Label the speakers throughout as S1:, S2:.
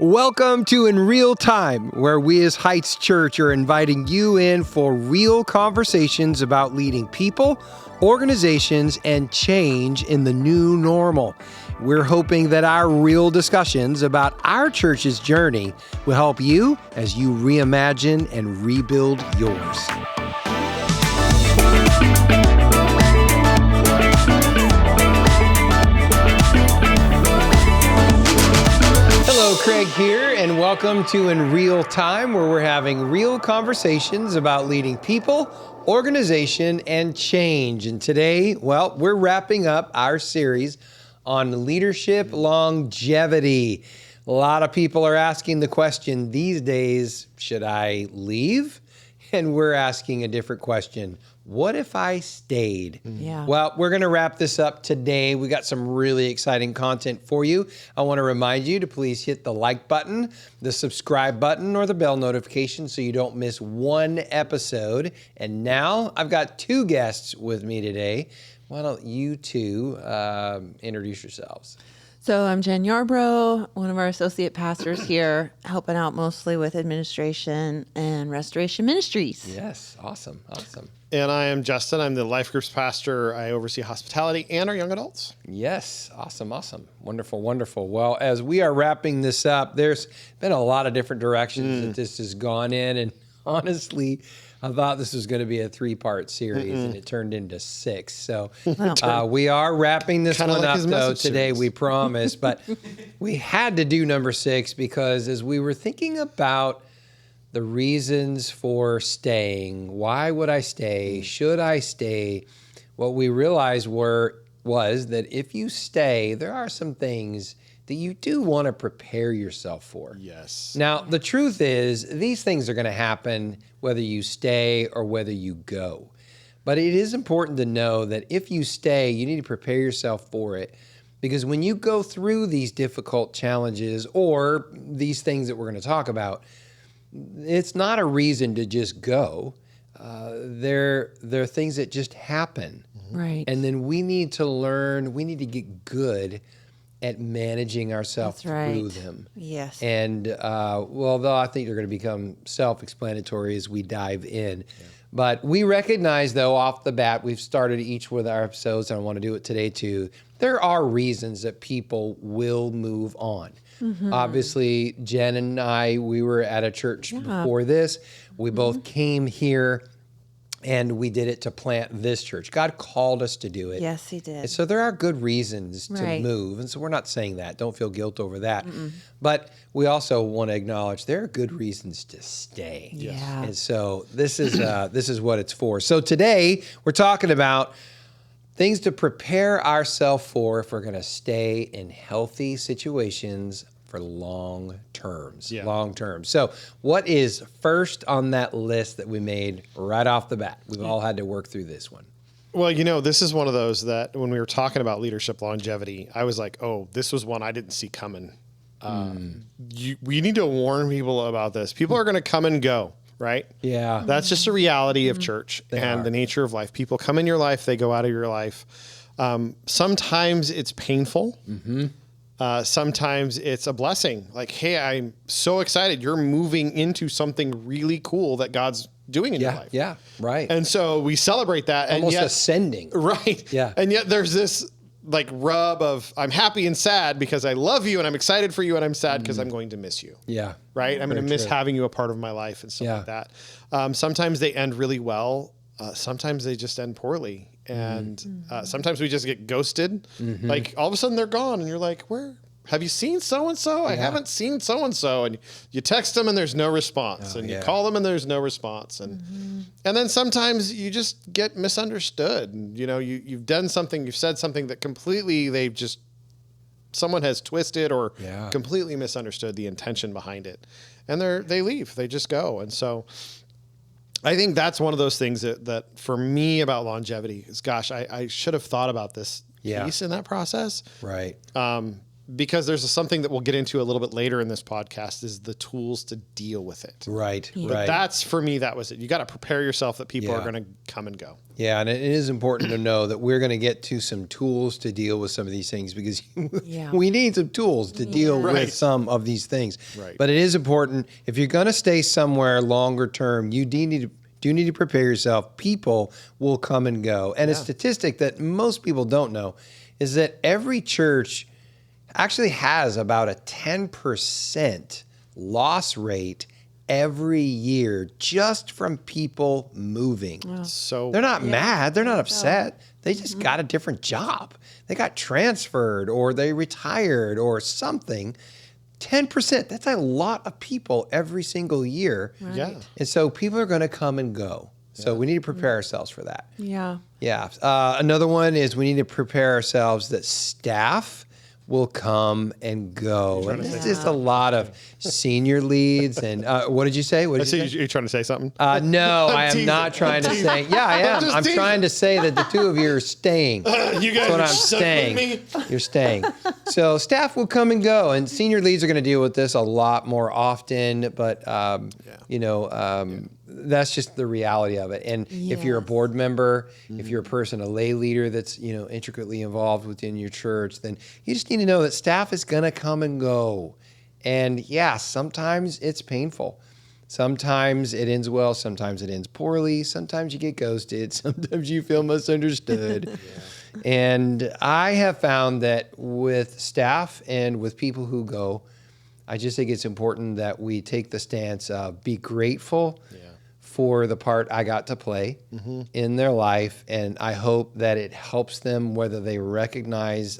S1: Welcome to In Real Time, where we as Heights Church are inviting you in for real conversations about leading people, organizations, and change in the new normal. We're hoping that our real discussions about our church's journey will help you as you reimagine and rebuild yours. Hello, Craig here, and welcome to In Real Time, where we're having real conversations about leading people, organization, and change. And today, well, we're wrapping up our series on leadership longevity. A lot of people are asking the question these days, should I leave? And we're asking a different question. What if I stayed?
S2: Yeah.
S1: Well, we're going to wrap this up today. We got some really exciting content for you. I want to remind you to please hit the like button, the subscribe button, or the bell notification so you don't miss one episode. And now I've got two guests with me today. Why don't you two introduce yourselves?
S2: So I'm Jen Yarbrough, one of our associate pastors here, helping out mostly with administration and restoration ministries.
S1: Yes, awesome.
S3: And I am Justin. I'm the life groups pastor. I oversee hospitality and our young adults.
S1: Yes, awesome. Wonderful. Well, as we are wrapping this up, there's been a lot of different directions that this has gone in. And honestly, I thought this was going to be a 3-part series, and it turned into 6. So we are wrapping this
S3: Kinda
S1: one
S3: like
S1: up,
S3: his
S1: though,
S3: message
S1: today,
S3: series.
S1: we promise. But we had to do number 6 because as we were thinking about the reasons for staying, why would I stay, should I stay, what we realized was that if you stay, there are some things that you do want to prepare yourself for.
S3: Yes.
S1: Now, the truth is, these things are going to happen whether you stay or whether you go. But it is important to know that if you stay, you need to prepare yourself for it. Because when you go through these difficult challenges or these things that we're going to talk about, it's not a reason to just go. There are things that just happen.
S2: Right.
S1: And then we need to learn, we need to get good at managing ourselves through them.
S2: Yes.
S1: And although I think they're going to become self-explanatory as we dive in. Yeah. But we recognize, though, off the bat, we've started each with our episodes, and I want to do it today too. There are reasons that people will move on. Mm-hmm. Obviously, Jen and I, we were at a church before this. We both came here, and we did it to plant this church. God called us to do it.
S2: Yes, he did.
S1: And so there are good reasons to move. And so we're not saying that. Don't feel guilt over that. But we also want to acknowledge there are good reasons to stay.
S2: Yeah.
S1: And so this is what it's for. So today we're talking about things to prepare ourselves for if we're going to stay in healthy situations for long terms. So what is first on that list that we made right off the bat? We've all had to work through this one.
S3: Well, this is one of those that when we were talking about leadership longevity, I was like, oh, this was one I didn't see coming. We need to warn people about this. People are going to come and go, right?
S1: Yeah.
S3: That's just a reality of church and the nature of life. People come in your life, they go out of your life. Sometimes it's painful. Sometimes it's a blessing. Like, hey, I'm so excited. You're moving into something really cool that God's doing in your life.
S1: Yeah, right.
S3: And so we celebrate that.
S1: Almost ascending.
S3: Right.
S1: Yeah.
S3: And yet there's this like rub of I'm happy and sad because I love you and I'm excited for you and I'm sad because I'm going to miss you.
S1: Yeah.
S3: Right? I'm going to miss having you a part of my life and stuff like that. Sometimes they end really well. Sometimes they just end poorly. And sometimes we just get ghosted. Like all of a sudden they're gone and you're like, where? Have you seen so-and-so? I haven't seen so-and-so. And you text them and there's no response. You call them and there's no response. And then sometimes you just get misunderstood. And, you've done something, you've said something that completely someone has twisted or completely misunderstood the intention behind it. And they leave. They just go. And so I think that's one of those things that for me about longevity is, gosh, I should have thought about this piece in that process.
S1: Right.
S3: because there's something that we'll get into a little bit later in this podcast is the tools to deal with it.
S1: Right.
S3: But that's, for me, that was it. You got to prepare yourself that people are going to come and go.
S1: Yeah, and it is important to know that we're going to get to some tools to deal with some of these things because we need some tools to deal with some of these things.
S3: Right.
S1: But it is important, if you're going to stay somewhere longer term, you do need to prepare yourself. People will come and go. And a statistic that most people don't know is that every church actually has about a 10% loss rate every year just from people moving.
S3: So
S1: they're not mad. They're not upset. They just got a different job. They got transferred or they retired or something. 10%, that's a lot of people every single year.
S2: Right.
S3: Yeah.
S1: And so people are going to come and go. So we need to prepare ourselves for that.
S2: Yeah.
S1: Yeah. Another one is we need to prepare ourselves that staff will come and go. And it's just a lot of senior leads. And what did you say? What did you say?
S3: You're trying to say something?
S1: No, I am
S3: teasing.
S1: not trying to say. Yeah, I am. I'm trying to say that the two of you are staying.
S3: You guys
S1: That's what
S3: are
S1: I'm
S3: stuck
S1: saying.
S3: with me?
S1: You're staying. So staff will come and go, and senior leads are going to deal with this a lot more often. But that's just the reality of it. And if you're a board member, if you're a person, a lay leader that's intricately involved within your church, then you just need to know that staff is going to come and go. And yeah, sometimes it's painful. Sometimes it ends well. Sometimes it ends poorly. Sometimes you get ghosted. Sometimes you feel misunderstood. And I have found that with staff and with people who go, I just think it's important that we take the stance of be grateful for the part I got to play in their life. And I hope that it helps them, whether they recognize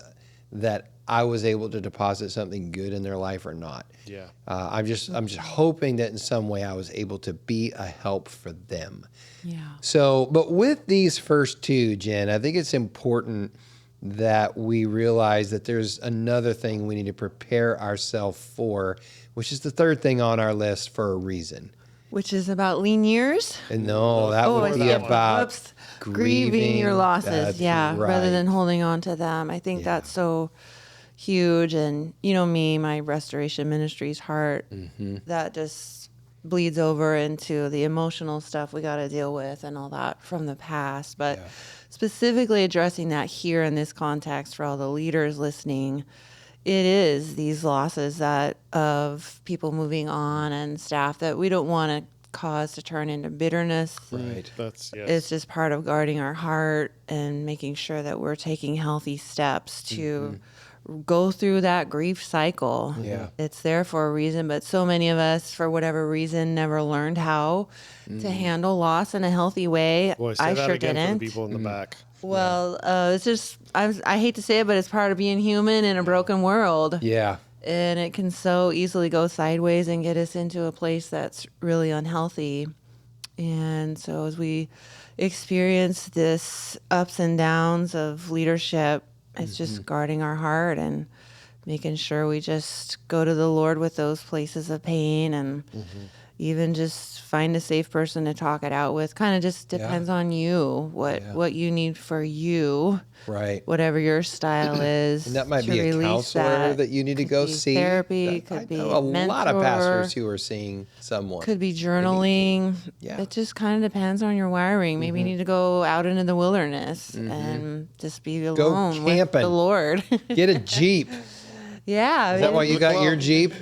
S1: that I was able to deposit something good in their life or not.
S3: Yeah.
S1: I'm just hoping that in some way I was able to be a help for them.
S2: Yeah.
S1: So, but with these first two, Jen, I think it's important that we realize that there's another thing we need to prepare ourselves for, which is the third thing on our list for a reason.
S2: Which is about lean years.
S1: And no, that would
S2: I
S1: be
S2: skipped.
S1: about
S2: Whoops. Grieving your losses.
S1: That's
S2: Rather
S1: right.
S2: than holding on to them. I think that's so huge. And me, my restoration ministry's heart, that just bleeds over into the emotional stuff we got to deal with and all that from the past. But specifically addressing that here in this context for all the leaders listening, it is these losses that of people moving on and staff that we don't want to cause to turn into bitterness.
S1: Right.
S2: It's just part of guarding our heart and making sure that we're taking healthy steps to go through that grief cycle.
S1: Yeah.
S2: It's there for a reason, but so many of us, for whatever reason, never learned how to handle loss in a healthy way.
S3: Boy, say
S2: I
S3: that
S2: sure
S3: again
S2: didn't.
S3: for the people in the back.
S2: Well, it's just, I hate to say it, but it's part of being human in a broken world.
S1: Yeah.
S2: And it can so easily go sideways and get us into a place that's really unhealthy. And so as we experience this ups and downs of leadership, it's just guarding our heart and making sure we just go to the Lord with those places of pain and even just find a safe person to talk it out with. Kind of just depends on you, what you need for you.
S1: Right.
S2: Whatever your style is.
S1: And that might
S2: to
S1: be a
S2: release
S1: counselor that you need to
S2: Could
S1: go
S2: be
S1: see.
S2: Therapy,
S1: I
S2: could be
S1: know a lot of
S2: mentor,
S1: pastors who are seeing someone.
S2: could be journaling.
S1: Yeah.
S2: It just kind of depends on your wiring. Maybe you need to go out into the wilderness and just be alone with
S1: camping.
S2: the Lord.
S1: Get a Jeep.
S2: Yeah.
S1: Is that why you got your Jeep?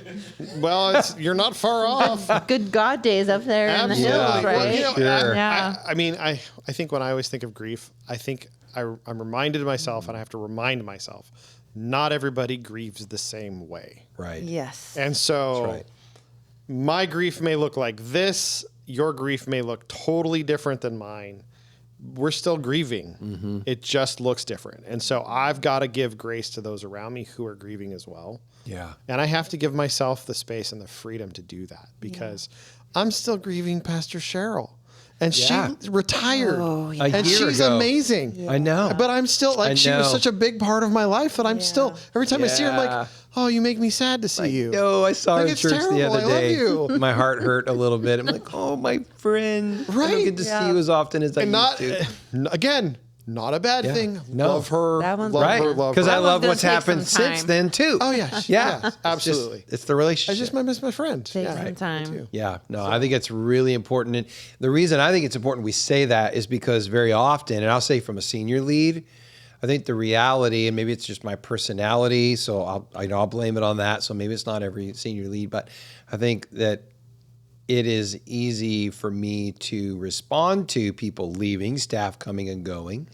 S3: Well, you're not far off.
S2: Good God days up there in the hills,
S1: Absolutely.
S2: right?
S3: Well, you know,
S1: Sure.
S2: Yeah.
S3: I mean, I think when I always think of grief, I think I'm reminded of myself, and I have to remind myself, not everybody grieves the same way.
S1: Right.
S2: Yes.
S3: And so
S1: That's right.
S3: my grief may look like this. Your grief may look totally different than mine. We're still grieving. It just looks different. And so I've got to give grace to those around me who are grieving as well.
S1: Yeah.
S3: And I have to give myself the space and the freedom to do that because I'm still grieving Pastor Cheryl. And she retired.
S2: Oh, yeah.
S3: And
S1: year
S3: she's
S1: ago.
S3: amazing.
S1: I know.
S3: But I'm still,
S1: I
S3: like, she was
S1: know.
S3: such a big part of my life that I'm still, every time I see her, I'm
S1: Yeah.
S3: like, oh, you make me sad to see you.
S1: No, I saw her
S3: Like,
S1: in
S3: it's
S1: church the
S3: terrible.
S1: other
S3: I love
S1: day.
S3: you.
S1: My heart hurt a little bit. I'm like, oh, my friend. I don't
S3: Right.
S1: get to see you as often as I
S3: And
S1: used to.
S3: again, Not a bad thing.
S1: No.
S3: Love her.
S2: That one's
S3: love
S1: Right.
S3: her. Love
S1: Because
S3: her.
S1: I
S2: That
S1: love
S2: one's
S1: what's
S2: gonna take
S1: happened
S2: some
S1: since
S2: time.
S1: then, too.
S3: Oh yeah.
S1: Yeah.
S3: Absolutely.
S1: It's the relationship.
S3: I just miss my friend.
S2: Take
S3: yeah.
S2: some time.
S3: Me too.
S1: Yeah, no, I think it's really important. And the reason I think it's important we say that is because very often, and I'll say from a senior lead, I think the reality, and maybe it's just my personality, so I'll blame it on that. So maybe it's not every senior lead, but I think that it is easy for me to respond to people leaving, staff coming and going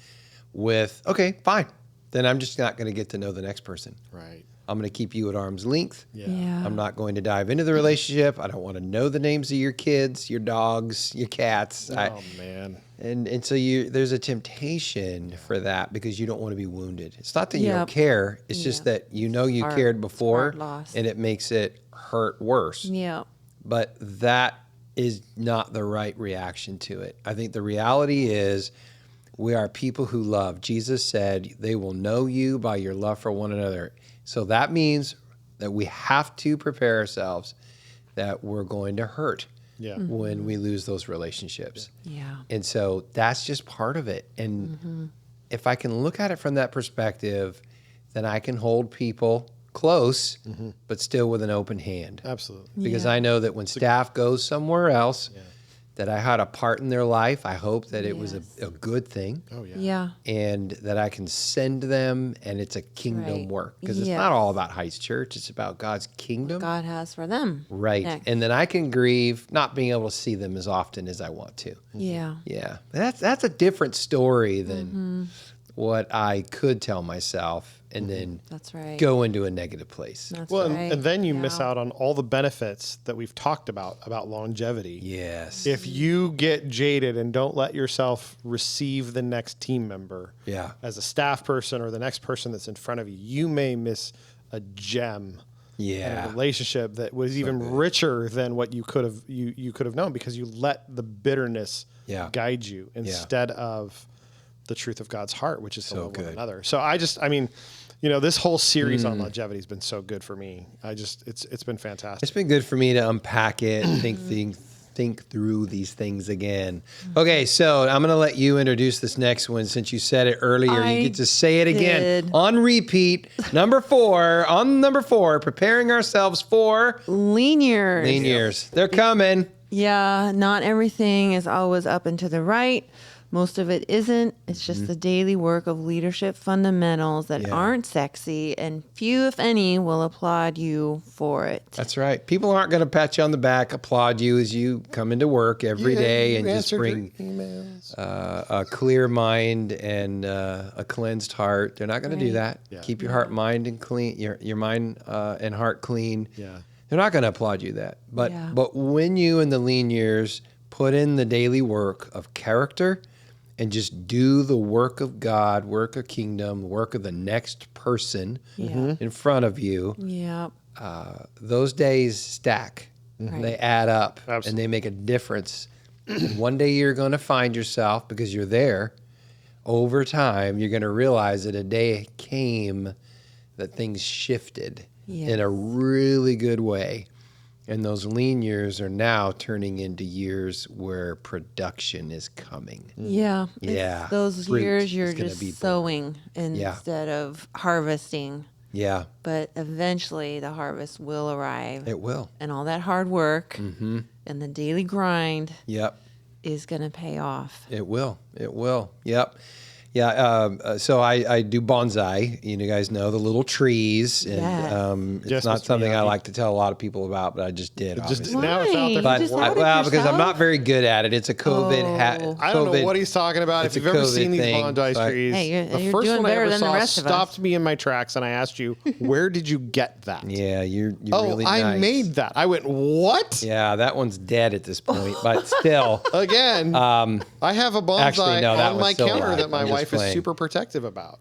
S1: with, okay, fine. Then I'm just not going to get to know the next person.
S3: Right.
S1: I'm going to keep you at arm's length.
S2: Yeah.
S1: I'm not going to dive into the relationship. I don't want to know the names of your kids, your dogs, your cats.
S3: Oh man.
S1: And so there's a temptation for that because you don't want to be wounded. It's not that you
S2: Yep.
S1: don't care. It's just that you cared before,
S2: hard loss.
S1: and it makes it hurt worse.
S2: Yeah.
S1: But that is not the right reaction to it. I think the reality is we are people who love. Jesus said they will know you by your love for one another. So that means that we have to prepare ourselves that we're going to hurt
S3: Yeah.
S1: when we lose those relationships.
S2: Yeah.
S1: And so that's just part of it. And if I can look at it from that perspective, then I can hold people close, but still with an open hand.
S3: Absolutely.
S1: Because
S2: Yeah.
S1: I know that when staff goes somewhere else, that I had a part in their life. I hope that it was a good thing.
S3: Oh yeah.
S2: Yeah.
S1: And that I can send them, and it's a kingdom
S2: Right.
S1: work. Because it's
S2: Yes.
S1: not all about Heights Church. It's about God's kingdom.
S2: God has for them.
S1: Right.
S2: next.
S1: And then I can grieve not being able to see them as often as I want to.
S2: Yeah.
S1: Yeah. That's a different story than what I could tell myself and then
S2: That's right.
S1: go into a negative place.
S2: That's
S3: Well,
S2: right.
S3: and then you miss
S2: Yeah.
S3: out on all the benefits that we've talked about longevity.
S1: Yes.
S3: If you get jaded and don't let yourself receive the next team member
S1: Yeah.
S3: as a staff person or the next person that's in front of you, you may miss a gem and
S1: Yeah.
S3: a relationship that was even richer than what you could have you could have known because you let the bitterness
S1: Yeah.
S3: guide you instead of the truth of God's heart, which is to
S1: So
S3: love
S1: good.
S3: one another. So I mean, this whole series on longevity has been so good for me. It's been fantastic.
S1: It's been good for me to unpack it and think through these things again. Okay, so I'm going to let you introduce this next one since you said it earlier.
S2: I
S1: You get to say it again
S2: did.
S1: on repeat. Number 4, preparing ourselves for
S2: Lean years.
S1: lean years. They're coming.
S2: Yeah, not everything is always up and to the right. Most of it isn't. It's just the daily work of leadership fundamentals that
S1: Yeah.
S2: aren't sexy, and few, if any, will applaud you for it.
S1: That's right. People aren't going to pat you on the back, applaud you as you come into work every day and just bring
S3: emails.
S1: a clear mind and a cleansed heart. They're not going to do that.
S3: Yeah.
S1: Keep your heart, mind, and clean. Your mind and heart clean.
S3: Yeah.
S1: They're not going to applaud you that. But
S2: Yeah.
S1: but when you in the lean years put in the daily work of character and just do the work of God, work of kingdom, work of the next person
S2: Yeah.
S1: in front of you,
S2: Yeah.
S1: those days stack.
S2: Right.
S1: They add up and
S3: Absolutely.
S1: they make a difference. And one day you're going to find yourself, because you're there, over time, you're going to realize that a day came that things shifted in a really good way. And those lean years are now turning into years where production is coming.
S2: Yeah. It's
S1: Yeah.
S2: those
S1: Fruit
S2: years you're
S1: is gonna
S2: just
S1: be born.
S2: sowing instead of harvesting.
S1: Yeah,
S2: But eventually the harvest will arrive.
S1: it will.
S2: And all that hard work and the daily grind
S1: Yep.
S2: is going to pay off.
S1: It will. It will. Yep. Yeah. So I do bonsai. You guys know the little trees, and
S2: Yes.
S1: it's
S3: Yes,
S1: not
S3: Mr.
S1: something I
S3: Miyagi.
S1: like to tell a lot of people about, but I just did.
S3: Just
S1: obviously.
S3: now it's out there.
S2: Why?
S1: But
S2: You just had it
S1: because I'm
S2: yourself?
S1: not very good at it. It's a COVID.
S2: Oh.
S3: I don't know what he's talking about.
S1: It's
S3: If
S1: a
S3: you've ever
S1: COVID
S3: seen these
S1: thing,
S3: bonsai
S1: so
S3: trees,
S2: Hey, you're
S3: the first
S2: doing
S3: one I
S2: better
S3: ever
S2: than the
S3: saw
S2: rest of us.
S3: stopped me in my tracks, and I asked you, "Where did you get that?"
S1: Yeah, you're
S3: Oh,
S1: really
S3: I
S1: nice.
S3: made that. I went, "What?"
S1: Yeah, that one's dead at this point, but still.
S3: Again, I have a bonsai
S1: actually, no, that
S3: on my
S1: one's still
S3: counter
S1: alive.
S3: that my
S1: I'm just
S3: wife is
S1: playing.
S3: super protective about.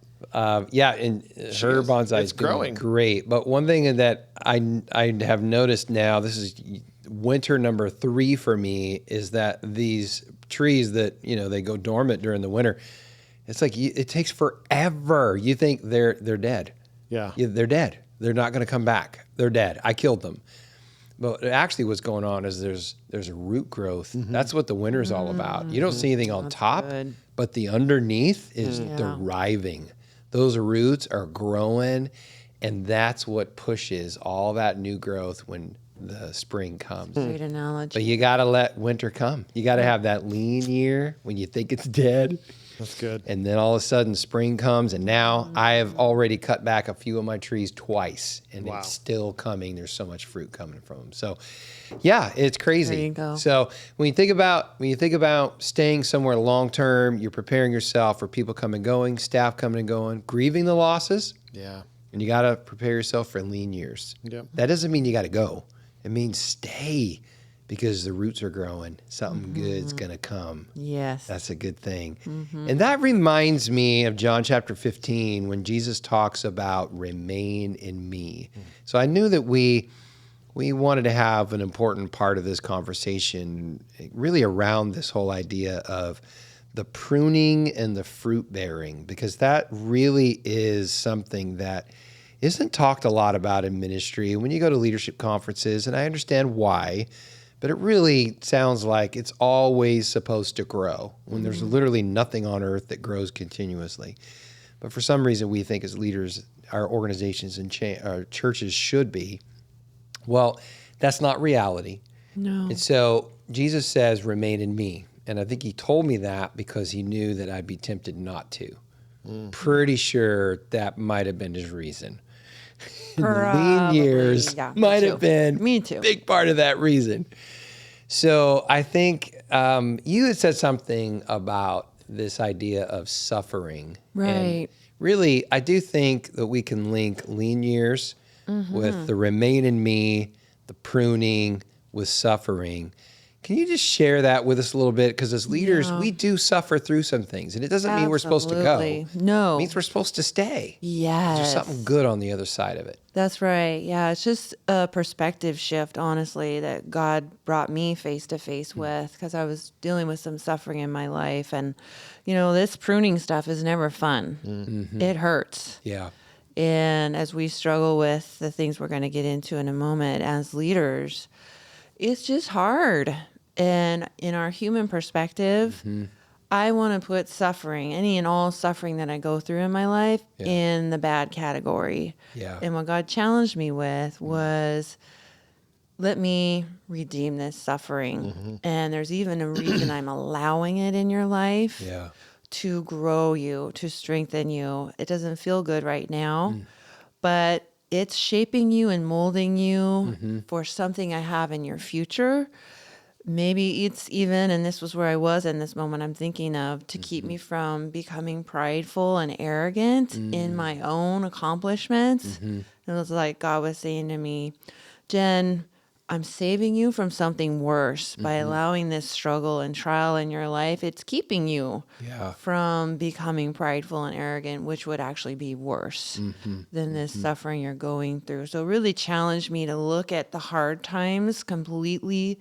S1: Yeah, and her
S3: is.
S1: bonsai
S3: It's
S1: is growing
S3: growing.
S1: great. But one thing that I have noticed now, this is winter number 3 for me, is that these trees that they go dormant during the winter. It's like it takes forever. You think they're dead.
S3: Yeah.
S1: They're dead. They're not going to come back. They're dead. I killed them. But actually, what's going on is there's a root growth. That's what the winter's all about. You don't see anything on top,
S2: good.
S1: but the underneath is
S2: Yeah.
S1: thriving. Those roots are growing, and that's what pushes all that new growth when the spring comes.
S2: Great analogy.
S1: But you got to let winter come. You got to have that lean year when you think it's dead.
S3: That's good.
S1: And then all of a sudden spring comes, and now I have already cut back a few of my trees twice, and
S3: Wow.
S1: it's still coming. There's so much fruit coming from them. So, yeah, it's crazy.
S2: There you go.
S1: So when you think about staying somewhere long term, you're preparing yourself for people coming and going, staff coming and going, grieving the losses,
S3: Yeah.
S1: and you got to prepare yourself for lean years.
S3: Yep.
S1: That doesn't mean you got to go. It means stay, because the roots are growing. Something good's going to come.
S2: Yes.
S1: That's a good thing. And that reminds me of John chapter 15 when Jesus talks about remain in me. So I knew that we wanted to have an important part of this conversation really around this whole idea of the pruning and the fruit bearing, because that really is something that isn't talked a lot about in ministry. When you go to leadership conferences, and I understand why, but it really sounds like it's always supposed to grow when there's literally nothing on earth that grows continuously. But for some reason, we think as leaders, our organizations and our churches should be. Well, that's not reality.
S2: No.
S1: And so Jesus says, remain in me. And I think he told me that because he knew that I'd be tempted not to. Pretty sure that might have been his reason. The lean
S2: Probably,
S1: years
S2: yeah, me
S1: might
S2: too.
S1: have been
S2: Me too.
S1: a big part of that reason. So I think you had said something about this idea of suffering. And
S2: Right.
S1: really, I do think that we can link lean years with the remain in me, the pruning with suffering. Can you just share that with us a little bit? Because as leaders, we do suffer through some things. And it doesn't mean we're supposed to go.
S2: Absolutely. No.
S1: It means we're supposed to stay.
S2: Yes.
S1: There's something good on the other side of it.
S2: That's right. Yeah, it's just a perspective shift, honestly, that God brought me face to face with, because I was dealing with some suffering in my life. And, this pruning stuff is never fun. It hurts.
S1: Yeah.
S2: And as we struggle with the things we're going to get into in a moment as leaders, it's just hard. And in our human perspective, I want to put suffering, any and all suffering that I go through in my life, in the bad category.
S1: Yeah.
S2: And what God challenged me with was, let me redeem this suffering. And there's even a reason I'm allowing it in your life.
S1: Yeah.
S2: To grow you, to strengthen you. It doesn't feel good right now, but it's shaping you and molding you for something I have in your future. Maybe it's even, and this was where I was in this moment I'm thinking of, to keep me from becoming prideful and arrogant in my own accomplishments. It was like God was saying to me, Jen, I'm saving you from something worse by allowing this struggle and trial in your life. It's keeping you from becoming prideful and arrogant, which would actually be worse than this suffering you're going through. So it really challenged me to look at the hard times completely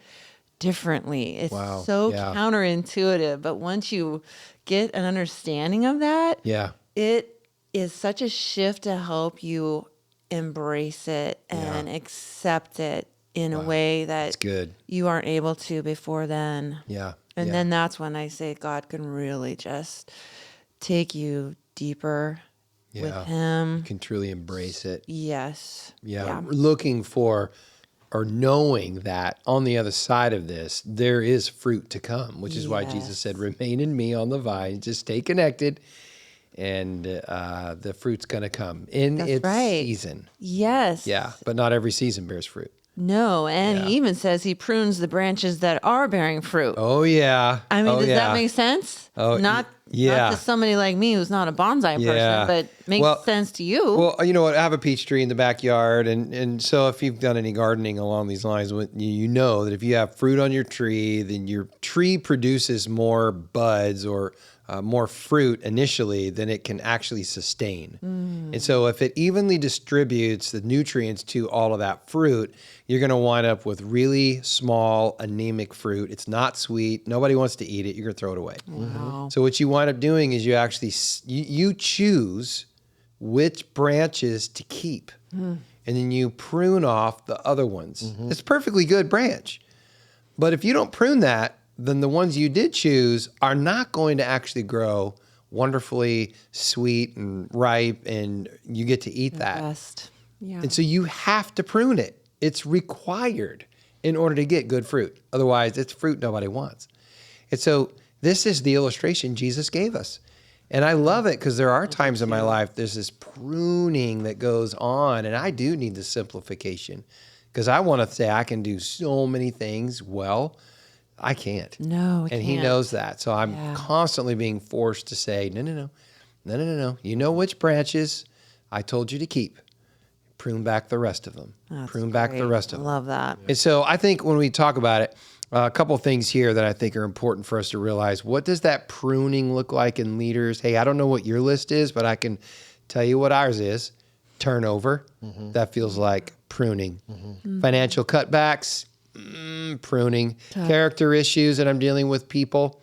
S2: differently. It's so counterintuitive, but once you get an understanding of that, it is such a shift to help you embrace it and accept it in a way that
S1: good.
S2: You aren't able to before then.
S1: Yeah.
S2: And then that's when I say God can really just take you deeper with him.
S1: You can truly embrace it.
S2: Yes.
S1: Yeah. Looking for or knowing that on the other side of this, there is fruit to come, which is why Jesus said, remain in me on the vine, just stay connected, and the fruit's going to come in its season.
S2: Yes.
S1: Yeah, but not every season bears fruit.
S2: No, and he even says he prunes the branches that are bearing fruit.
S1: Oh, yeah.
S2: I mean, does that make sense?
S1: Oh,
S2: not to somebody like me who's not a bonsai person, but makes sense to you.
S1: Well, you know what? I have a peach tree in the backyard, and so if you've done any gardening along these lines, you know that if you have fruit on your tree, then your tree produces more buds or more fruit initially than it can actually sustain. And so if it evenly distributes the nutrients to all of that fruit, you're going to wind up with really small, anemic fruit. It's not sweet. Nobody wants to eat it. You're going to throw it away.
S2: Wow.
S1: So what you wind up doing is you actually you choose which branches to keep, and then you prune off the other ones. It's a perfectly good branch. But if you don't prune that, then the ones you did choose are not going to actually grow wonderfully sweet and ripe, and you get to eat that.
S2: Best. Yeah.
S1: And so you have to prune it. It's required in order to get good fruit. Otherwise, it's fruit nobody wants. And so this is the illustration Jesus gave us. And I love it because there are times in my life there's this pruning that goes on, and I do need the simplification because I want to say I can do so many things well. I can't.
S2: No,
S1: and he knows that. So I'm constantly being forced to say, no. You know which branches I told you to keep. Prune back the rest of them. Prune back the rest of them.
S2: I love that.
S1: And so I think when we talk about it, a couple of things here that I think are important for us to realize. What does that pruning look like in leaders? Hey, I don't know what your list is, but I can tell you what ours is. Turnover. That feels like pruning. Financial cutbacks. Pruning.
S2: Tough.
S1: Character issues that I'm dealing with people.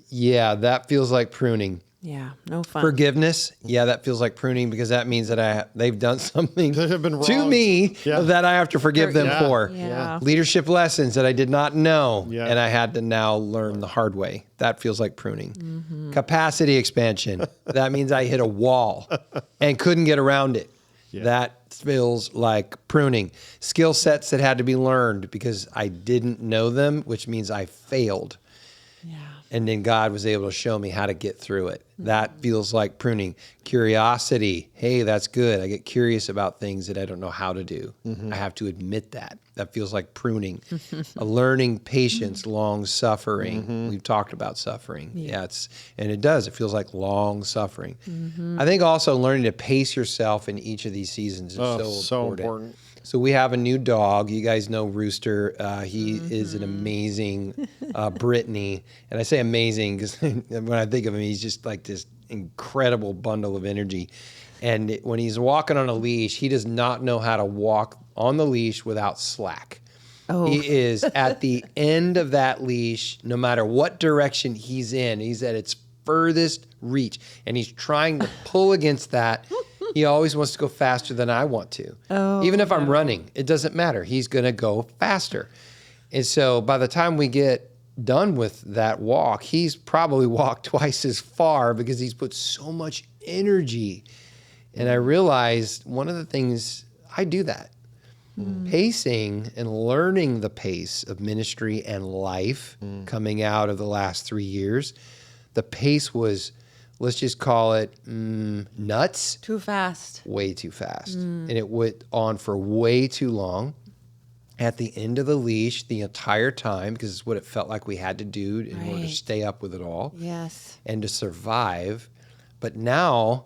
S1: Yeah, that feels like pruning.
S2: Yeah, no fun.
S1: Forgiveness. Yeah, that feels like pruning because that means that they've done something
S3: That have been
S1: to
S3: wronged.
S1: me
S3: Yeah.
S1: that I have to forgive them
S3: Yeah.
S1: for.
S2: Yeah.
S1: Leadership lessons that I did not know
S3: Yeah.
S1: and I had to now learn the hard way. That feels like pruning. Capacity expansion. That means I hit a wall and couldn't get around it. That feels like pruning. Skill sets that had to be learned because I didn't know them, which means I failed.
S2: Yeah.
S1: And then God was able to show me how to get through it. That feels like pruning. Curiosity. Hey, that's good. I get curious about things that I don't know how to do. I have to admit that. That feels like pruning. Learning patience, long suffering. We've talked about suffering. Yeah, it does. It feels like long suffering. I think also learning to pace yourself in each of these seasons is so important. So we have a new dog. You guys know Rooster. He is an amazing Brittany. And I say amazing because when I think of him, he's just like this incredible bundle of energy. And when he's walking on a leash, he does not know how to walk on the leash without slack.
S2: Oh.
S1: He is at the end of that leash, no matter what direction he's in. He's at its furthest reach. And he's trying to pull against that. He always wants to go faster than I want to. Even if I'm running, it doesn't matter. He's going to go faster. And so by the time we get done with that walk, he's probably walked twice as far because he's put so much energy. And I realized one of the things, I do that. Pacing and learning the pace of ministry and life coming out of the last 3 years, the pace was, let's just call it nuts.
S2: Too fast.
S1: Way too fast. And it went on for way too long. At the end of the leash the entire time, because it's what it felt like we had to do in order to stay up with it all.
S2: Yes.
S1: And to survive. But now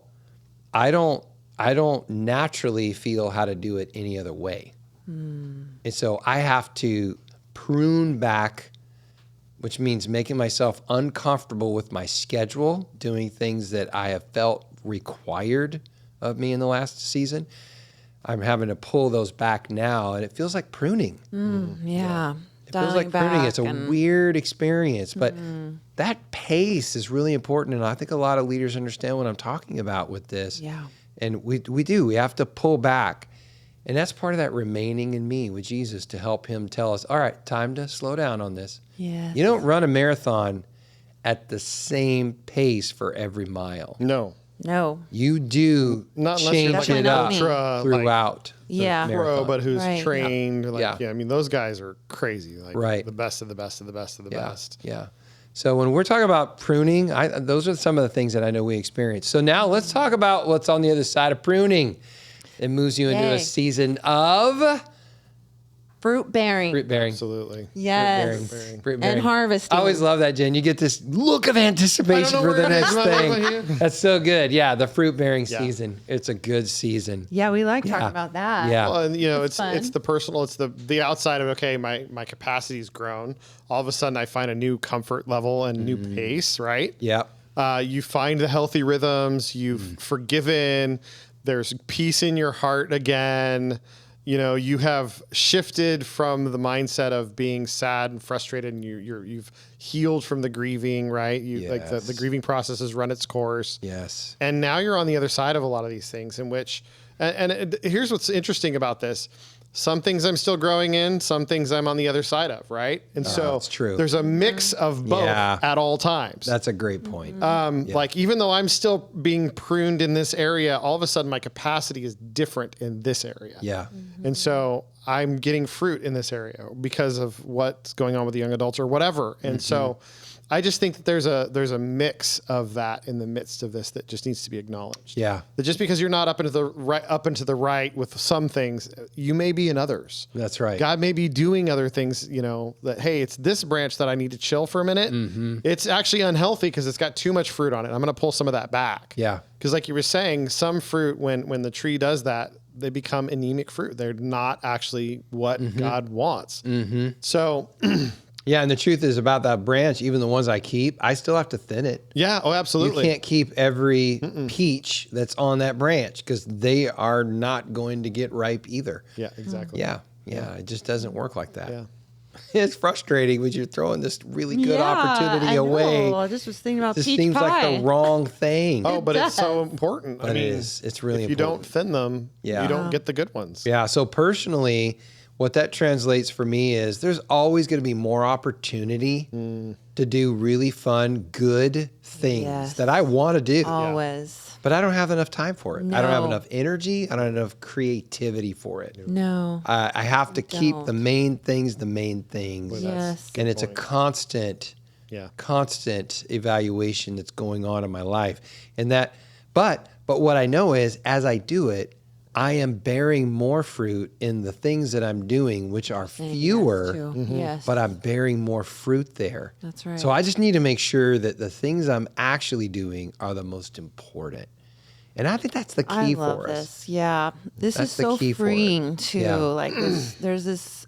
S1: I don't naturally feel how to do it any other way. And so I have to prune back, which means making myself uncomfortable with my schedule, doing things that I have felt required of me in the last season. I'm having to pull those back now, and it feels like pruning.
S2: Yeah.
S1: It feels like pruning. It's a weird experience, but that pace is really important, and I think a lot of leaders understand what I'm talking about with this.
S2: Yeah.
S1: And we do. We have to pull back. And that's part of that remaining in me with Jesus to help him tell us, all right, time to slow down on this.
S2: Yes.
S1: You don't run a marathon at the same pace for every mile.
S3: No.
S1: You do
S3: Not unless
S1: change
S3: you're like
S1: it
S3: an
S1: up
S3: ultra,
S1: throughout the
S2: Yeah.
S3: pro,
S1: marathon.
S3: but who's
S2: Right.
S3: trained.
S1: Yeah.
S3: I mean, those guys are crazy. Like
S1: Right.
S3: the best of the best of the best of the best.
S1: Yeah. So when we're talking about pruning, those are some of the things that I know we experience. So now let's talk about what's on the other side of pruning. It moves you into a
S2: Yay.
S1: season of
S2: Fruit bearing.
S1: fruit bearing.
S3: Absolutely.
S2: Yes.
S1: Fruit bearing.
S2: And harvesting.
S1: I always love that, Jen. You get this look of anticipation for the next thing. That's so good. Yeah, the fruit bearing season. It's a good season.
S2: Yeah, we like talking about that.
S1: Yeah.
S3: Well, and it's
S2: fun.
S3: the personal, it's the outside of, okay, my capacity's grown. All of a sudden I find a new comfort level and new pace, right?
S1: Yep.
S3: You find the healthy rhythms, you've forgiven, there's peace in your heart again. You have shifted from the mindset of being sad and frustrated, and you've healed from the grieving, right? Like the grieving process has run its course.
S1: Yes.
S3: And now you're on the other side of a lot of these things in which, and here's what's interesting about this. some things I'm still growing in, some things I'm on the other side of, right? And so
S1: that's true.
S3: there's a mix of both at all times.
S1: That's a great point.
S3: Like, even though I'm still being pruned in this area, all of a sudden my capacity is different in this area.
S1: Yeah.
S3: And so I'm getting fruit in this area because of what's going on with the young adults or whatever. And so I just think that there's a mix of that in the midst of this that just needs to be acknowledged.
S1: Yeah.
S3: That just because you're not up into the right with some things, you may be in others.
S1: That's right.
S3: God may be doing other things, that, hey, it's this branch that I need to chill for a minute. It's actually unhealthy because it's got too much fruit on it. I'm going to pull some of that back.
S1: Yeah.
S3: Because like you were saying, some fruit, when the tree does that, they become anemic fruit. They're not actually what God wants. So
S1: Yeah, and the truth is about that branch, even the ones I keep, I still have to thin it.
S3: yeah, oh, absolutely.
S1: You can't keep every peach that's on that branch because they are not going to get ripe either.
S3: Yeah, exactly.
S1: Yeah, it just doesn't work like that.
S3: Yeah.
S1: It's frustrating when you're throwing this really good
S2: Yeah,
S1: opportunity
S2: I
S1: away.
S2: know. I just was thinking about
S1: This
S2: peach
S1: seems
S2: pie.
S1: like the wrong thing.
S3: Oh, but it's so
S2: does.
S3: important.
S1: But it is. It's really
S3: if you don't
S1: important.
S3: thin them,
S1: Yeah.
S3: you don't get the good ones.
S1: Yeah. So personally, what that translates for me is there's always going to be more opportunity to do really fun, good things
S2: Yes.
S1: that I want to do.
S2: Always.
S1: But I don't have enough time for it. I don't have
S2: No.
S1: enough energy. I don't have enough creativity for it.
S2: No.
S1: I have to keep the
S2: don't.
S1: main things the main things.
S2: Yes.
S1: And it's
S3: point.
S1: a constant evaluation that's going on in my life. And that, but what I know is as I do it, I am bearing more fruit in the things that I'm doing, which are fewer,
S2: Yes.
S1: but I'm bearing more fruit there.
S2: That's right.
S1: So I just need to make sure that the things I'm actually doing are the most important. And I think that's the key
S2: I love
S1: for
S2: this.
S1: us.
S2: Yeah. This
S1: That's
S2: is
S1: the
S2: so
S1: key for it.
S2: freeing too.
S1: Yeah.
S2: Like there's this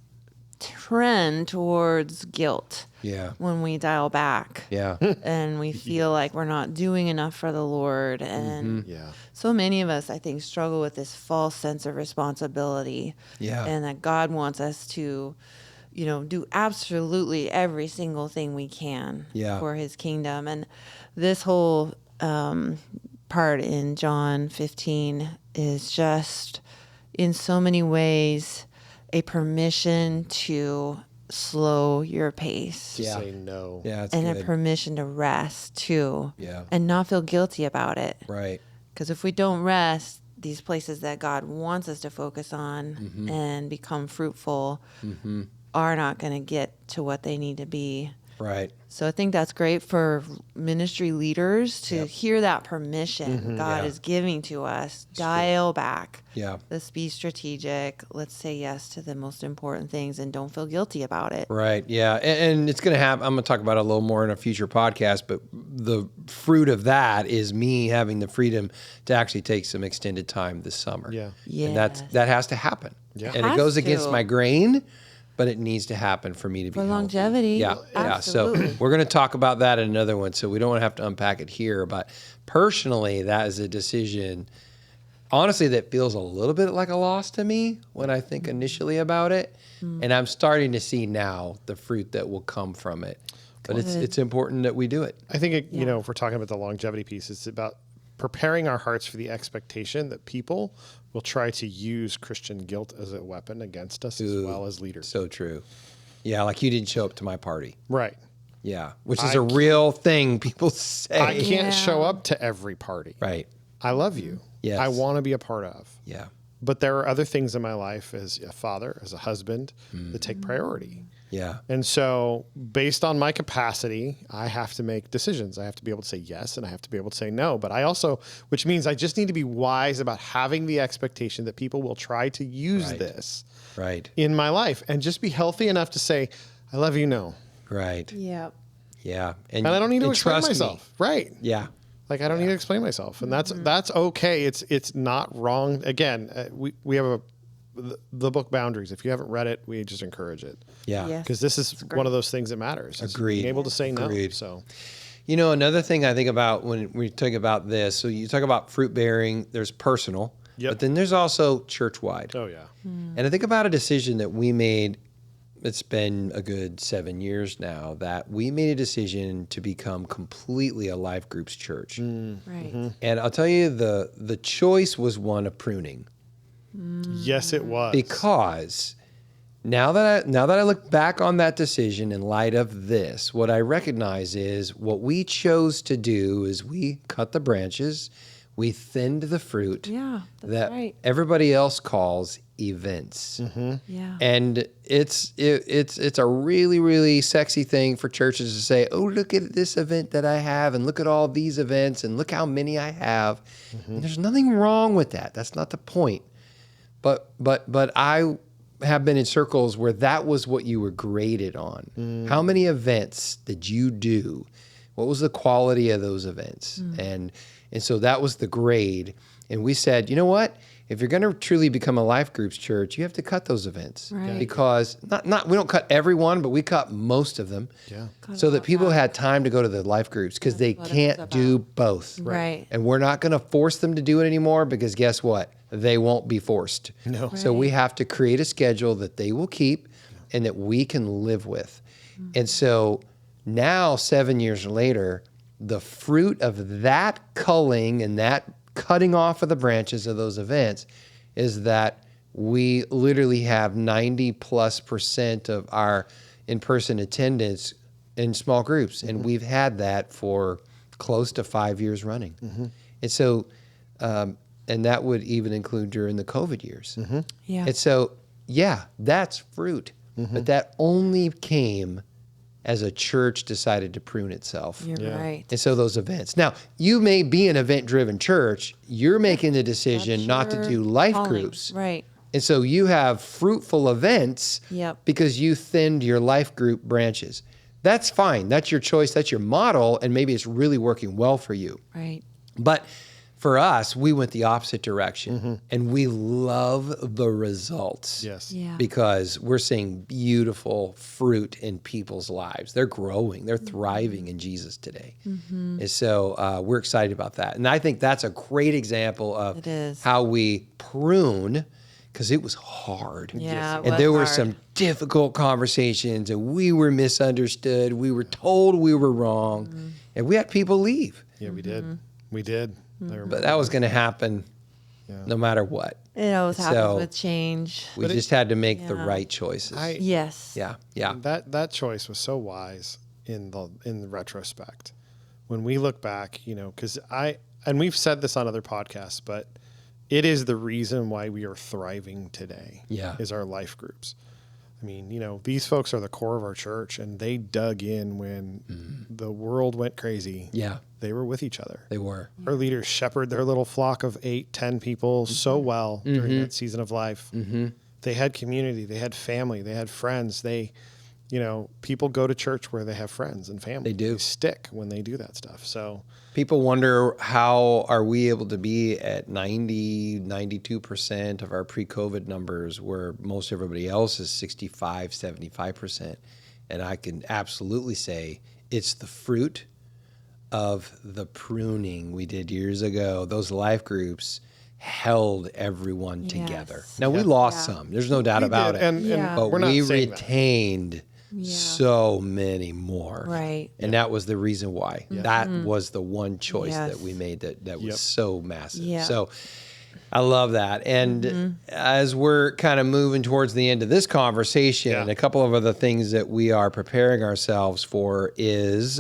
S2: trend towards guilt
S1: Yeah.
S2: when we dial back.
S1: Yeah.
S2: And we feel like we're not doing enough for the Lord. And
S3: Yeah.
S2: so many of us, I think, struggle with this false sense of responsibility.
S1: Yeah.
S2: And that God wants us to, do absolutely every single thing we can
S1: Yeah.
S2: for his kingdom. And this whole part in John 15 is just, in so many ways, a permission to slow your pace.
S3: To
S1: Yeah.
S3: say no.
S1: Yeah. It's
S2: And
S1: good.
S2: a permission to rest too.
S1: Yeah.
S2: And not feel guilty about it.
S1: Right.
S2: Because if we don't rest, these places that God wants us to focus on
S1: Mm-hmm.
S2: and become fruitful are not going to get to what they need to be.
S1: Right.
S2: So I think that's great for ministry leaders to hear that permission God
S1: Yeah.
S2: is giving to us. Dial back.
S1: Yeah.
S2: Let's be strategic. Let's say yes to the most important things and don't feel guilty about it.
S1: Right. Yeah. And it's going to happen. I'm going to talk about it a little more in a future podcast, but the fruit of that is me having the freedom to actually take some extended time this summer.
S3: Yeah.
S1: And
S2: Yes.
S1: that has to happen.
S3: Yeah.
S1: And it
S2: Has
S1: goes against
S2: to.
S1: my grain, but it needs to happen for me to be
S2: For
S1: healthy.
S2: longevity.
S1: Yeah. Yeah. So
S2: Absolutely.
S1: we're going to talk about that in another one. So we don't want to have to unpack it here, but personally, that is a decision, honestly, that feels a little bit like a loss to me when I think initially about it. And I'm starting to see now the fruit that will come from it. But it's important that we do it.
S3: I think, if we're talking about the longevity piece, it's about preparing our hearts for the expectation that people will try to use Christian guilt as a weapon against us as well as leaders.
S1: So true. Yeah, like you didn't show up to my party.
S3: Right.
S1: Yeah, which is a real thing people say.
S3: I can't
S2: Yeah.
S3: show up to every party.
S1: Right.
S3: I love you.
S1: Yes.
S3: I want to be a part of.
S1: Yeah.
S3: But there are other things in my life as a father, as a husband, that take priority.
S1: Yeah.
S3: And so, based on my capacity, I have to make decisions. I have to be able to say yes and I have to be able to say no. But I also, which means I just need to be wise about having the expectation that people will try to use
S1: Right.
S3: this
S1: Right.
S3: in my life and just be healthy enough to say, I love you, no.
S1: Right.
S2: Yeah.
S1: Yeah.
S3: And I don't need to explain
S1: trust me.
S3: myself. Right.
S1: Yeah.
S3: Like I don't need to explain myself, and that's okay. It's not wrong. Again, we have the book Boundaries. If you haven't read it, we just encourage it
S1: Yeah.
S2: Yes.
S3: because this is one of those things that matters. is
S1: Agreed.
S3: Being able to say no.
S1: Agreed.
S3: So
S1: You know, another thing I think about when we talk about this, so you talk about fruit bearing, there's personal,
S3: Yep.
S1: but then there's also church wide.
S3: oh yeah,
S1: And I think about a decision that we made, it's been a good 7 years now, that we made a decision to become completely a life groups church.
S2: Right.
S1: And I'll tell you, the choice was one of pruning.
S3: Yes, it was.
S1: Because now that I look back on that decision in light of this, what I recognize is what we chose to do is we cut the branches, we thinned the fruit
S2: Yeah, that's
S1: that
S2: right.
S1: everybody else calls events.
S2: Yeah.
S1: And it's a really, really sexy thing for churches to say, oh, look at this event that I have, and look at all these events, and look how many I have. And there's nothing wrong with that. That's not the point. But I have been in circles where that was what you were graded on. How many events did you do? What was the quality of those events? And so that was the grade. And we said, you know what? If you're going to truly become a life groups church, you have to cut those events.
S2: Right.
S1: Because we don't cut every one, but we cut most of them.
S3: Yeah.
S1: So that people had time to go to the life groups, because they
S2: what it was
S1: can't do both.
S2: Right.
S1: And we're not going to force them to do it anymore, because guess what? They won't be forced.
S3: No.
S1: So we have to create a schedule that they will keep and that we can live with. And so now, 7 years later, the fruit of that culling and that cutting off of the branches of those events is that we literally have 90+% of our in-person attendance in small groups. And we've had that for close to 5 years running. And so, and that would even include during the COVID years.
S2: Yeah.
S1: And so, yeah, that's fruit. But that only came as a church decided to prune itself.
S2: You're
S3: Yeah.
S2: right.
S1: And so those events. Now, you may be an event-driven church. You're making the decision
S2: That's
S1: not to
S2: your
S1: do life
S2: calling.
S1: groups.
S2: Right.
S1: And so you have fruitful events
S2: Yep.
S1: because you thinned your life group branches. That's fine. That's your choice. That's your model. And maybe it's really working well for you.
S2: Right.
S1: But for us, we went the opposite direction, and we love the results.
S3: Yes.
S2: Yeah.
S1: Because we're seeing beautiful fruit in people's lives. They're growing, they're thriving in Jesus today. And so we're excited about that. And I think that's a great example of
S2: It is.
S1: how we prune, because it was hard.
S2: Yeah, it
S1: And
S2: was
S1: there were
S2: hard.
S1: some difficult conversations, and we were misunderstood. We were told we were wrong, and we had people leave.
S3: Yeah, we did. We did.
S1: But that was going to happen no matter what.
S2: It always
S1: So-
S2: happens with change.
S1: We just had to make the
S2: Yeah.
S1: right choices.
S2: Yes.
S1: yeah.
S3: That choice was so wise in the retrospect. When we look back, because and we've said this on other podcasts, but it is the reason why we are thriving today.
S1: Yeah.
S3: Is our life groups. I mean, these folks are the core of our church, and they dug in when the world went crazy.
S1: Yeah,
S3: They were with each other.
S1: they were.
S3: Our leaders shepherded their little flock of 8, 10 people so well during that season of life. They had community, they had family, they had friends. People go to church where they have friends and family.
S1: They do.
S3: They stick when they do that stuff. So
S1: People wonder, how are we able to be at 92% of our pre-COVID numbers where most everybody else is 65, 75%. And I can absolutely say it's the fruit of the pruning we did years ago. Those life groups held everyone together.
S2: Yes.
S1: Now, we lost some. There's no doubt
S3: we
S1: about
S3: did,
S1: it.
S3: and
S2: Yeah.
S1: But
S3: we're not
S1: we
S3: saying that.
S1: retained so many more.
S2: Right.
S1: And that was the reason why. That was the one choice
S2: Yes.
S1: that we made that was
S3: Yep.
S1: so massive.
S2: Yeah.
S1: So I love that. And as we're kind of moving towards the end of this conversation,
S3: Yeah.
S1: a couple of other things that we are preparing ourselves for is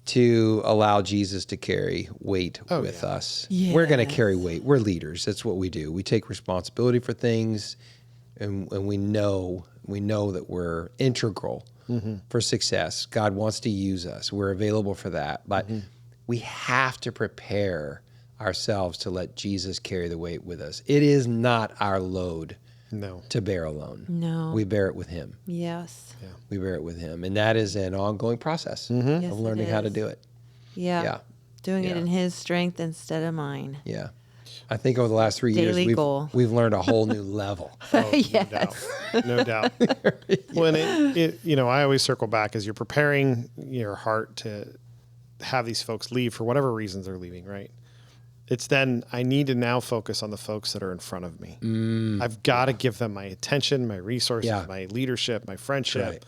S1: to allow Jesus to carry weight with us. We're going to carry weight. We're leaders. That's what we do. We take responsibility for things, and we know that we're integral for success. God wants to use us. We're available for that. But we have to prepare ourselves to let Jesus carry the weight with us. It is not our load
S3: No.
S1: to bear alone.
S2: No.
S1: We bear it with him.
S2: Yes.
S1: We bear it with him. And that is an ongoing process
S2: Yes,
S1: of
S2: it
S1: learning how to
S2: is.
S1: do it.
S2: Yeah.
S1: Yeah.
S2: Doing it
S1: Yeah.
S2: in his strength instead of mine.
S1: Yeah. I think over the last 3 years,
S2: Daily goal.
S1: we've learned a whole new level.
S2: Yes.
S3: No doubt. When I always circle back as you're preparing your heart to have these folks leave for whatever reasons they're leaving, right? It's then I need to now focus on the folks that are in front of me. I've got to give them my attention, my resources,
S1: Yeah.
S3: my leadership, my friendship.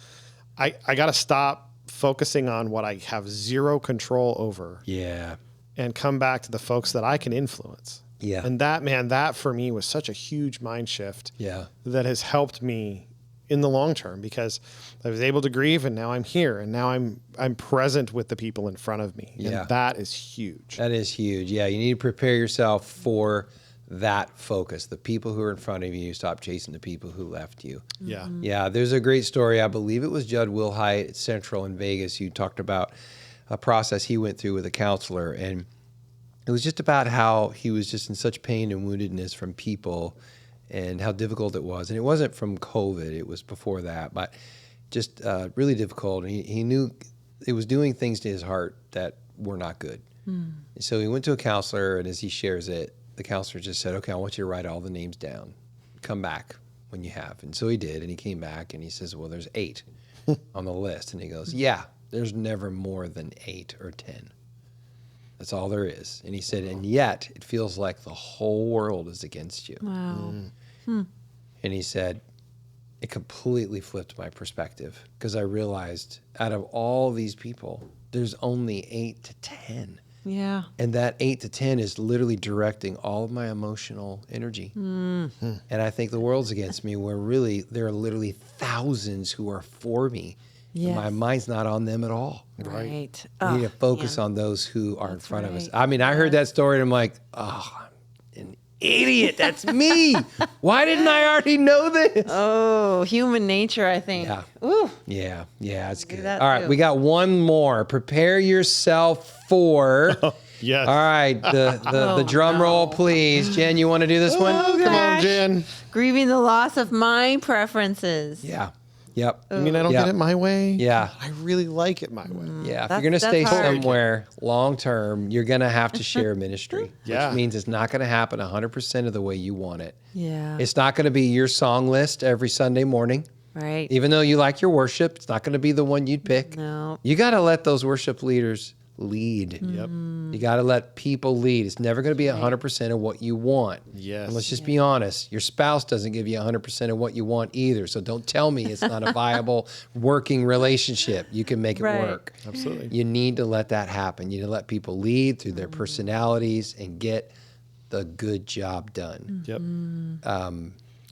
S1: Right.
S3: I got to stop focusing on what I have zero control over
S1: Yeah.
S3: and come back to the folks that I can influence.
S1: Yeah.
S3: And that for me was such a huge mind shift.
S1: Yeah.
S3: That has helped me in the long term, because I was able to grieve, and now I'm here, and now I'm present with the people in front of me.
S1: Yeah.
S3: And that is huge.
S1: That is huge. Yeah, you need to prepare yourself for that focus. The people who are in front of you, stop chasing the people who left you.
S3: Yeah.
S1: Yeah, there's a great story. I believe it was Judd Wilhite at Central in Vegas who talked about a process he went through with a counselor. And it was just about how he was just in such pain and woundedness from people and how difficult it was. And it wasn't from COVID, it was before that, but just really difficult. And he knew it was doing things to his heart that were not good. And so he went to a counselor, and as he shares it, the counselor just said, okay, I want you to write all the names down. Come back when you have. And so he did, and he came back, and he says, well, there's 8 on the list. And he goes, yeah, there's never more than 8 or 10. That's all there is. And he said, and yet it feels like the whole world is against you.
S2: Wow.
S1: And he said, it completely flipped my perspective, because I realized out of all these people, there's only 8 to 10.
S2: Yeah.
S1: And that 8 to 10 is literally directing all of my emotional energy. And I think the world's against me, where really there are literally thousands who are for me.
S2: Yes.
S1: My mind's not on them at all.
S2: Right.
S1: We need to focus on those who are in front of us. I mean, I heard that story and I'm like, oh, I'm an idiot. That's me. Why didn't I already know this?
S2: Oh, human nature, I think.
S1: Yeah.
S2: Ooh.
S1: Yeah, it's good.
S2: that
S1: All right,
S2: too.
S1: we got one more. Prepare yourself for.
S3: Yes.
S1: All right, the drum roll, please. Jen, you want to do this one?
S3: Oh, come on,
S2: gosh.
S3: Jen.
S2: Grieving the loss of my preferences.
S1: Yeah. Yep.
S3: I mean, I don't get it my way.
S1: Yeah.
S3: I really like it my way.
S1: Yeah. If
S2: That's-
S1: you're going to stay
S2: that's hard.
S1: somewhere long term, you're going to have to share ministry,
S3: Yeah.
S1: which means it's not going to happen 100% of the way you want it.
S2: Yeah.
S1: It's not going to be your song list every Sunday morning.
S2: Right.
S1: Even though you like your worship, it's not going to be the one you'd pick.
S2: No.
S1: You got to let those worship leaders lead.
S3: Yep.
S1: You got to let people lead. It's never going to be 100% of what you want.
S3: Yes.
S1: And let's just be honest. Your spouse doesn't give you 100% of what you want either. So don't tell me it's not a viable working relationship. You can make it
S2: Right.
S1: work.
S3: Absolutely.
S1: You need to let that happen. You need to let people lead through their personalities and get the good job done.
S3: Yep.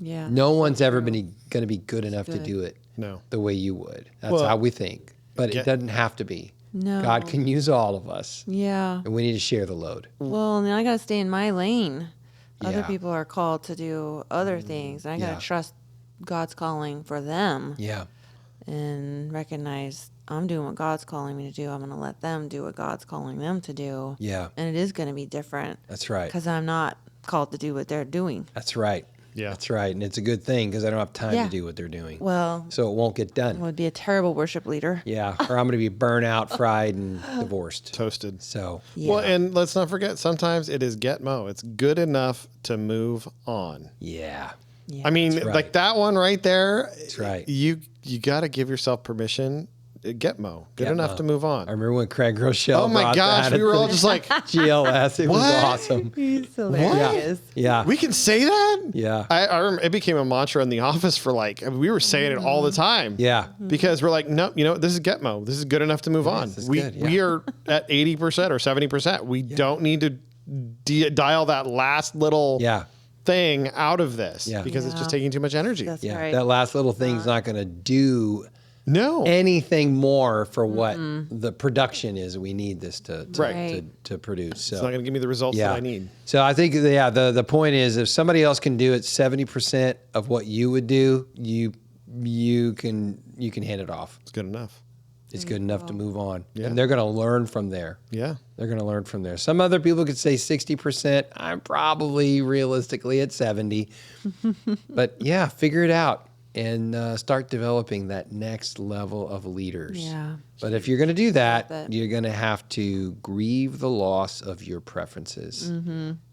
S2: Yeah.
S1: No one's ever been going to be good enough to do it
S3: No.
S1: the way you would. That's
S3: Well,
S1: how we think. But it
S3: get-
S1: doesn't have to be.
S2: No.
S1: God can use all of us,
S2: Yeah.
S1: and we need to share the load.
S2: Well, now I got to stay in my lane. Other
S1: Yeah.
S2: people are called to do other things. And I got to
S1: Yeah.
S2: trust God's calling for them
S1: Yeah.
S2: and recognize I'm doing what God's calling me to do. I'm going to let them do what God's calling them to do.
S1: Yeah.
S2: And it is going to be different
S1: That's right.
S2: because I'm not called to do what they're doing.
S1: That's right.
S3: Yeah.
S1: That's right. And it's a good thing because I don't have time
S2: Yeah.
S1: to do what they're doing.
S2: Well,
S1: So it won't get
S2: I
S1: done.
S2: would be a terrible worship leader.
S1: Yeah. Or I'm going to be burnt out, fried, and divorced.
S3: Toasted.
S1: So,
S2: Yeah.
S3: Well, and let's not forget, sometimes it is get mo. It's good enough to move on.
S1: yeah.
S2: Yeah.
S3: I mean,
S1: right.
S3: like that one right there.
S1: That's right.
S3: You got to give yourself permission. Get mo. Good
S1: Get
S3: enough
S1: mo.
S3: to move on.
S1: I remember when Craig Rochelle
S3: Oh my
S1: brought
S3: gosh,
S1: that
S3: we were
S1: at
S3: all
S1: the
S3: just like,
S1: GLS. It was
S3: What?
S1: awesome.
S2: He's hilarious.
S1: Yeah.
S3: we can say that?
S1: Yeah.
S3: I remember it became a mantra in the office for like, we were saying it all the time.
S1: Yeah.
S3: Because we're like, no, this is get mo. This is good enough to move on.
S1: This is
S3: We
S1: good, yeah.
S3: we are at 80% or 70%. We don't need to dial that last little
S1: Yeah.
S3: thing out of this
S1: Yeah.
S3: because it's just
S2: Yeah.
S3: taking too much energy.
S2: That's
S1: Yeah.
S2: right.
S1: That last little thing's not going to do
S3: No.
S1: anything more for what the production is we need this to
S3: Right.
S1: to produce. So
S3: It's not going to give me the results
S1: yeah.
S3: that I need.
S1: So I think the point is if somebody else can do it 70% of what you would do, you can hand it off.
S3: It's good enough.
S1: It's good enough to move on.
S3: Yeah.
S1: And they're going to learn from there.
S3: Yeah.
S1: They're going to learn from there. Some other people could say 60%. I'm probably realistically at 70. But yeah, figure it out and start developing that next level of leaders.
S2: Yeah.
S1: But if you're going to do that,
S2: Love it.
S1: you're going to have to grieve the loss of your preferences.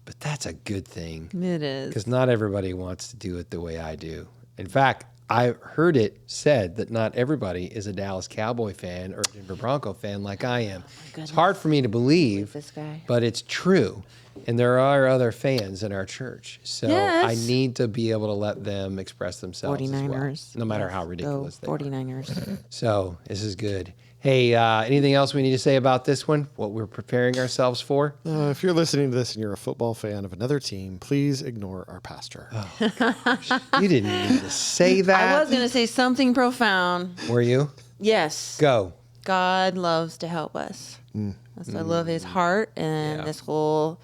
S1: But that's a good thing
S2: It is.
S1: because not everybody wants to do it the way I do. In fact, I heard it said that not everybody is a Dallas Cowboy fan or a Denver Bronco fan like I am. It's hard for me to believe,
S2: This guy.
S1: but it's true. And there are other fans in our church. So
S2: Yes.
S1: I need to be able to let them express themselves
S2: 49ers.
S1: as well, no matter how ridiculous they are.
S2: 49ers.
S1: So this is good. Hey, anything else we need to say about this one? What we're preparing ourselves for?
S3: If you're listening to this and you're a football fan of another team, please ignore our pastor.
S1: You didn't need to say that.
S2: I was going to say something profound.
S1: Were you?
S2: Yes.
S1: Go.
S2: God loves to help us. I love his heart, and this whole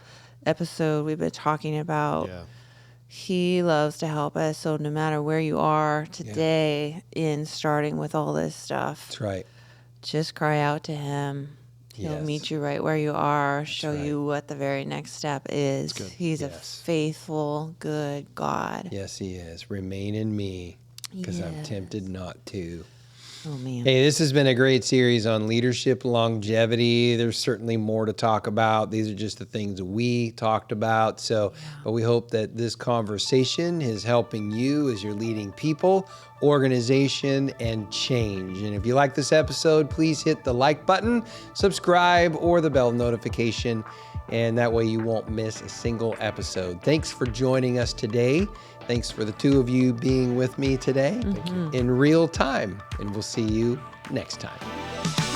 S2: episode we've been talking about.
S3: Yeah.
S2: He loves to help us. So no matter where you are today in starting with all this stuff,
S1: That's right.
S2: just cry out to him. He'll
S1: Yes.
S2: meet you right where you are, show
S1: right.
S2: you what the very next step is. He's a
S1: Yes.
S2: faithful, good God.
S1: Yes, he is. Remain in me, because I'm
S2: Yes.
S1: tempted not to.
S2: Oh, man.
S1: Hey, this has been a great series on leadership longevity. There's certainly more to talk about. These are just the things we talked about. So, but we hope that this conversation is helping you as you're leading people, organization, and change. And if you like this episode, please hit the like button, subscribe, or the bell notification. And that way you won't miss a single episode. Thanks for joining us today. Thanks for the two of you being with me today in real time. And we'll see you next time.